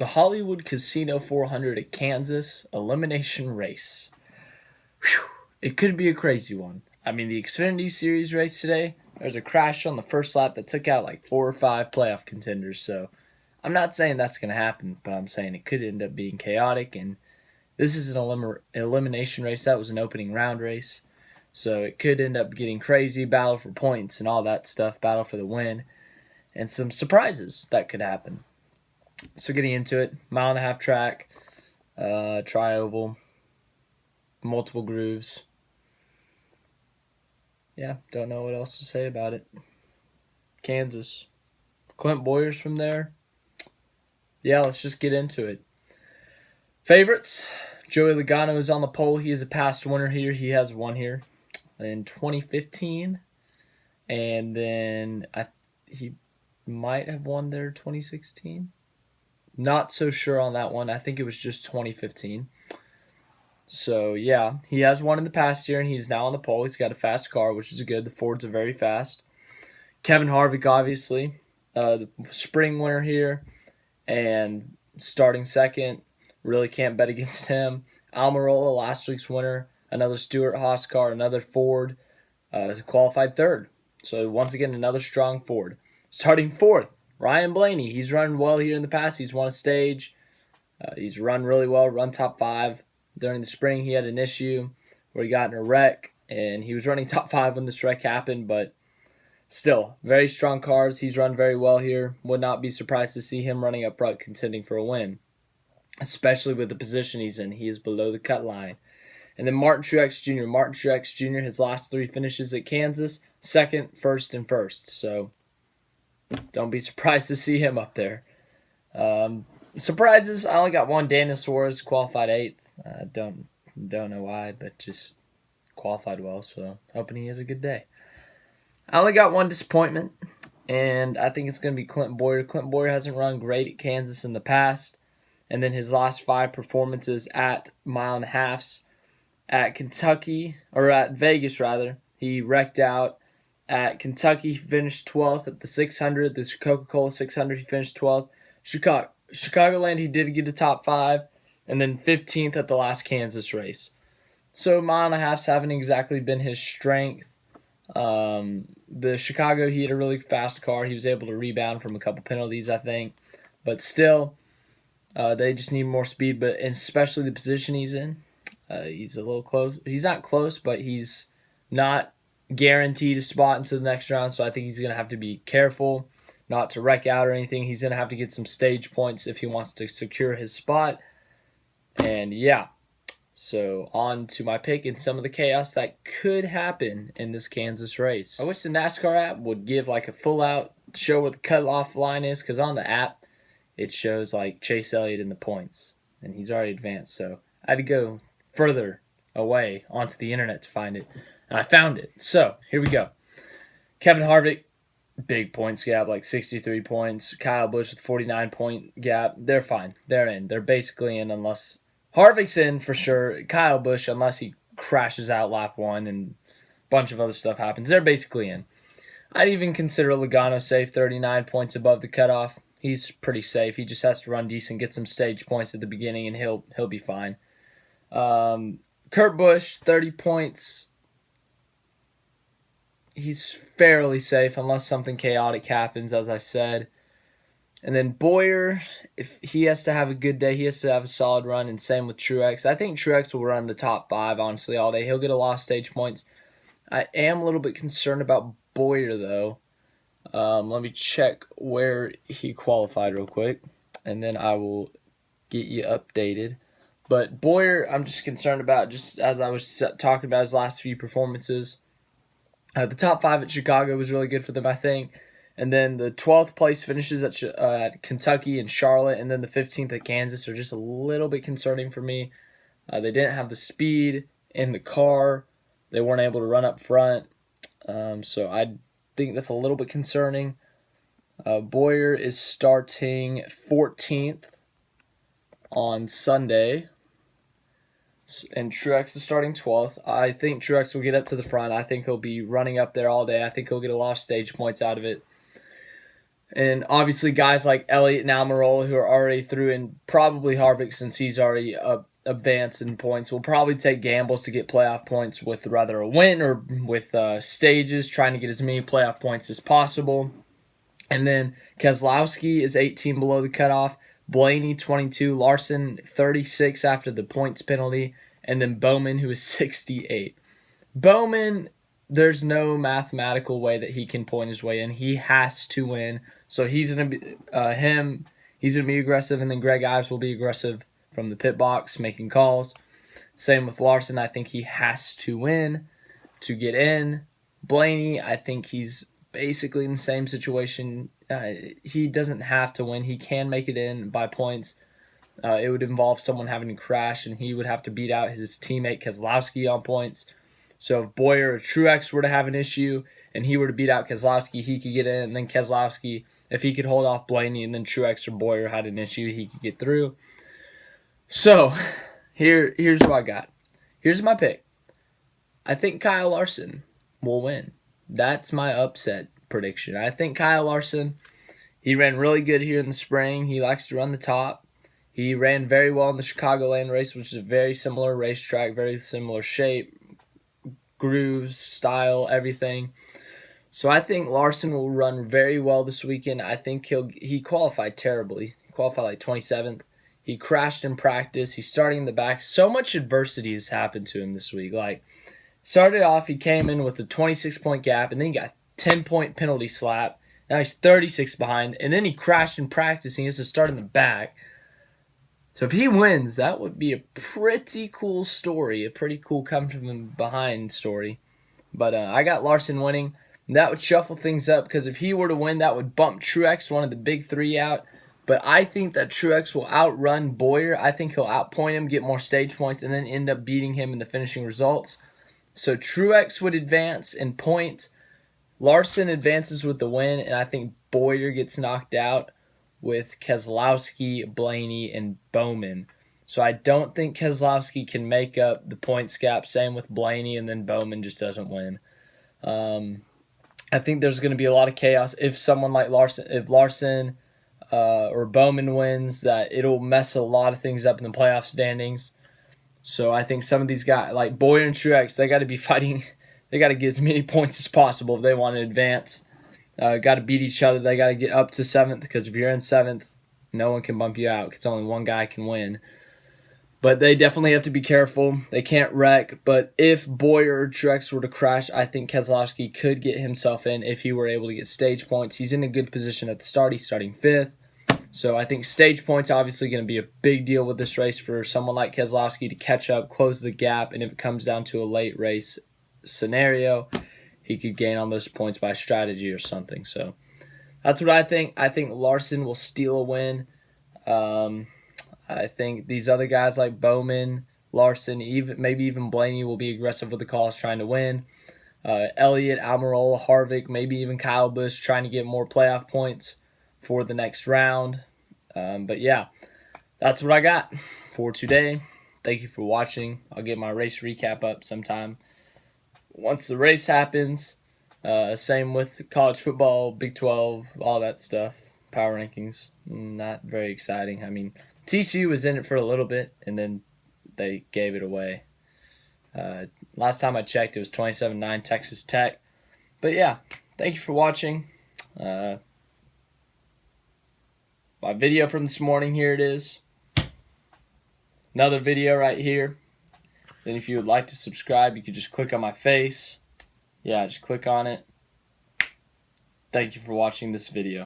The Hollywood Casino 400 at Kansas elimination race. Whew. It could be a crazy one. I mean, the Xfinity Series race today, there was a crash on the first lap that took out like 4 or 5 playoff contenders. So I'm not saying that's going to happen, but I'm saying it could end up being chaotic. And this is an elimination race. That was an opening round race. So it could end up getting crazy, battle for points and all that stuff, battle for the win, and some surprises that could happen. So getting into it, 1.5-mile track, tri-oval, multiple grooves. Yeah, don't know what else to say about it. Kansas. Clint Boyer's from there. Yeah, let's just get into it. Favorites. Joey Logano is on the pole. He is a past winner here. He has won here in 2015. And then he might have won there 2016. Not so sure on that one. I think it was just 2015. So, yeah, he has won in the past year, and he's now on the pole. He's got a fast car, which is good. The Fords are very fast. Kevin Harvick, obviously, the spring winner here, and starting second. Really can't bet against him. Almirola, last week's winner, another Stewart-Haas car, another Ford, qualified third. So, once again, another strong Ford. Starting fourth, Ryan Blaney. He's run well here in the past. He's won a stage. He's run really well, run top 5. During the spring, he had an issue where he got in a wreck, and he was running top 5 when this wreck happened, but still, very strong cars. He's run very well here. Would not be surprised to see him running up front contending for a win, especially with the position he's in. He is below the cut line. And then Martin Truex Jr. Martin Truex Jr., his last 3 finishes at Kansas, second, first, and first. So don't be surprised to see him up there. Surprises, I only got one. Daniel Suarez qualified 8th. Don't know why, but just qualified well, so hoping he has a good day. I only got one disappointment, and I think it's going to be Clint Boyer. Clint Boyer hasn't run great at Kansas in the past, and then his last 5 performances at 1.5 miles at Kentucky, or at Vegas rather, he wrecked out. At Kentucky, he finished 12th. At the 600, the Coca-Cola 600, he finished 12th. Chicagoland, he did get a top 5, and then 15th at the last Kansas race. So 1.5 miles haven't exactly been his strength. The Chicago, he had a really fast car. He was able to rebound from a couple penalties, I think. But still, they just need more speed, but especially the position he's in. He's a little close. He's not close, but he's not guaranteed a spot into the next round, so I think he's going to have to be careful not to wreck out or anything. He's going to have to get some stage points if he wants to secure his spot. And yeah, so on to my pick and some of the chaos that could happen in this Kansas race. I wish the NASCAR app would give like a full out show what the cutoff line is, because on the app it shows like Chase Elliott in the points, and he's already advanced. So I had to go further away onto the internet to find it, and I found it. So here we go. Kevin Harvick, big points gap, like 63 points. Kyle Busch with 49-point gap. They're fine. They're in. They're basically in, unless Harvick's in for sure. Kyle Busch, unless he crashes out lap 1 and a bunch of other stuff happens, they're basically in. I'd even consider Logano safe, 39 points above the cutoff. He's pretty safe. He just has to run decent, get some stage points at the beginning, and he'll be fine. Kurt Busch, 30 points. He's fairly safe unless something chaotic happens, as I said. And then Boyer, if he has to have a good day, he has to have a solid run, and same with Truex. I think Truex will run the top 5, honestly, all day. He'll get a lot of stage points. I am a little bit concerned about Boyer, though. Let me check where he qualified real quick, and then I will get you updated. But Boyer, I'm just concerned about, just as I was talking about his last few performances. The top 5 at Chicago was really good for them, I think. And then the 12th place finishes at Kentucky and Charlotte, and then the 15th at Kansas are just a little bit concerning for me. They didn't have the speed in the car. They weren't able to run up front. So I think that's a little bit concerning. Boyer is starting 14th on Sunday, and Truex is starting 12th. I think Truex will get up to the front. I think he'll be running up there all day. I think he'll get a lot of stage points out of it. And obviously guys like Elliott and Almirola, who are already through, and probably Harvick, since he's already advanced in points, will probably take gambles to get playoff points with rather a win or with stages, trying to get as many playoff points as possible. And then Keselowski is 18 below the cutoff, Blaney 22, Larson 36 after the points penalty, and then Bowman, who is 68. Bowman, there's no mathematical way that he can point his way in. He has to win. So he's gonna be he's gonna be aggressive, and then Greg Ives will be aggressive from the pit box, making calls. Same with Larson. I think he has to win to get in. Blaney, I think he's basically in the same situation. He doesn't have to win. He can make it in by points. It would involve someone having to crash, and he would have to beat out his teammate Keselowski on points. So if Bowyer or Truex were to have an issue and he were to beat out Keselowski, he could get in. And then Keselowski, if he could hold off Blaney, and then Truex or Bowyer had an issue, he could get through. So here's what I got. Here's my pick. I think Kyle Larson will win. That's my upset prediction. I think Kyle Larson, he ran really good here in the spring. He likes to run the top. He ran very well in the Chicagoland race, which is a very similar racetrack, very similar shape, grooves, style, everything. So I think Larson will run very well this weekend. I think he qualified terribly. He qualified like 27th. He crashed in practice. He's starting in the back. So much adversity has happened to him this week. Like, started off, he came in with a 26-point gap, and then he got a 10-point penalty slap. Now he's 36 behind, and then he crashed in practice, and he has to start in the back. So if he wins, that would be a pretty cool story, a pretty cool come from behind story. But I got Larson winning. That would shuffle things up, because if he were to win, that would bump Truex, one of the big three, out. But I think that Truex will outrun Bowyer. I think he'll outpoint him, get more stage points, and then end up beating him in the finishing results. So Truex would advance in points. Larson advances with the win, and I think Bowyer gets knocked out with Keselowski, Blaney, and Bowman. So I don't think Keselowski can make up the points gap. Same with Blaney, and then Bowman just doesn't win. I think there's going to be a lot of chaos if someone like Larson, or Bowman wins, that it'll mess a lot of things up in the playoff standings. So I think some of these guys, like Bowyer and Truex, they got to be fighting. They got to get as many points as possible if they want to advance. Got to beat each other. They got to get up to 7th, because if you're in 7th, no one can bump you out, because only one guy can win. But they definitely have to be careful. They can't wreck. But if Bowyer or Truex were to crash, I think Keselowski could get himself in if he were able to get stage points. He's in a good position at the start. He's starting 5th. So I think stage points obviously going to be a big deal with this race for someone like Keselowski to catch up, close the gap, and if it comes down to a late race scenario, he could gain on those points by strategy or something. So that's what I think. I think Larson will steal a win. I think these other guys like Bowman, Larson, maybe even Blaney will be aggressive with the calls trying to win. Elliott, Almirola, Harvick, maybe even Kyle Busch trying to get more playoff points for the next round. But yeah, that's what I got for today. Thank you for watching. I'll get my race recap up sometime once the race happens. Same with college football, Big 12, all that stuff. Power rankings, not very exciting. I mean, TCU was in it for a little bit, and then they gave it away. Last time I checked, it was 27-9 Texas Tech. But yeah, thank you for watching. My video from this morning, here it is. Another video right here. Then if you would like to subscribe, you could just click on my face. Yeah, just click on it. Thank you for watching this video.